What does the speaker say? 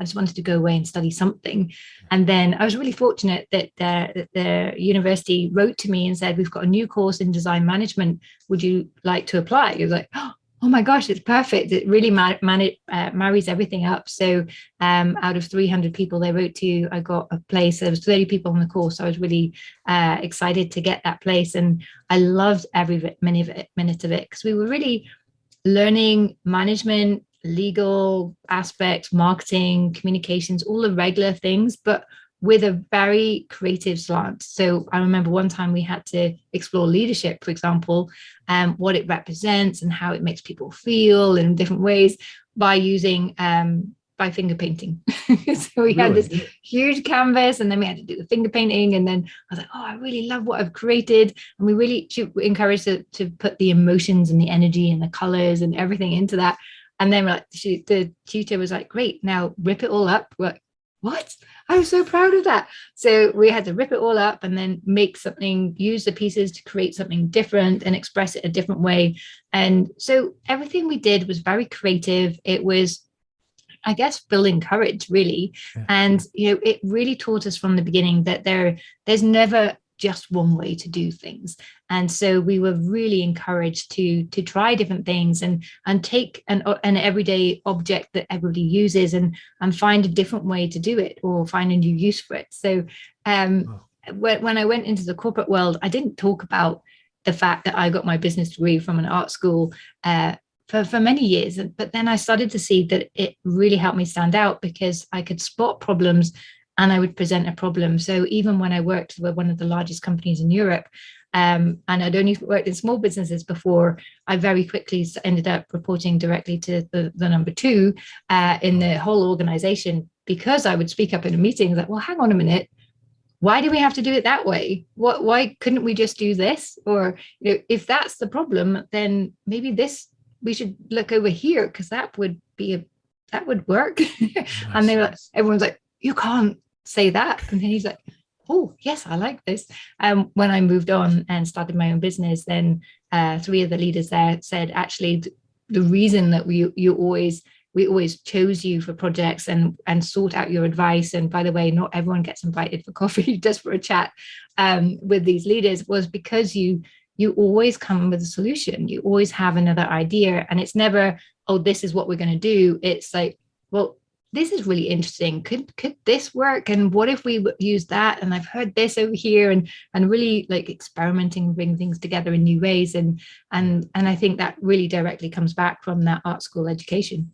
I just wanted to go away and study something. And then I was really fortunate that the university wrote to me and said, we've got a new course in design management. Would you like to apply? I was like, oh my gosh, it's perfect. It really marries everything up. So out of 300 people they wrote to, I got a place. There was 30 people on the course. So I was really excited to get that place. And I loved every minute of it because we were really learning management, legal aspects, marketing, communications, all the regular things, but with a very creative slant. So I remember one time we had to explore leadership, for example, what it represents and how it makes people feel in different ways by using by finger painting. So we had this huge canvas and then we had to do the finger painting. And then I was like, oh, I really love what I've created. And we really encouraged to put the emotions and the energy and the colors and everything into that. And then like the tutor was like, great, now rip it all up. We're like, what? I was so proud of that. So we had to rip it all up and then make something, use the pieces to create something different and express it a different way. And so everything we did was very creative. It was, I guess, building courage, really. Yeah. And, it really taught us from the beginning that there's never just one way to do things. And so we were really encouraged to try different things and take an everyday object that everybody uses and find a different way to do it or find a new use for it. So when I went into the corporate world, I didn't talk about the fact that I got my business degree from an art school for many years. But then I started to see that it really helped me stand out because I could spot problems and I would present a problem. So even when I worked with one of the largest companies in Europe, and I'd only worked in small businesses before, I very quickly ended up reporting directly to the number two in the whole organization because I would speak up in a meeting like, well, hang on a minute. Why do we have to do it that way? Why couldn't we just do this? Or if that's the problem, then maybe we should look over here because that would work. Nice. And they were like, everyone's like, you can't say that. And then he's like, oh yes, I like this. When I moved on and started my own business, then three of the leaders there said, actually, the reason that we always chose you for projects and sought out your advice. And by the way, not everyone gets invited for coffee, just for a chat with these leaders, was because you always come with a solution. You always have another idea. And it's never, oh, this is what we're going to do. It's like, well, this is really interesting. Could this work? And what if we use that? And I've heard this over here and really like experimenting and bring things together in new ways. And I think that really directly comes back from that art school education.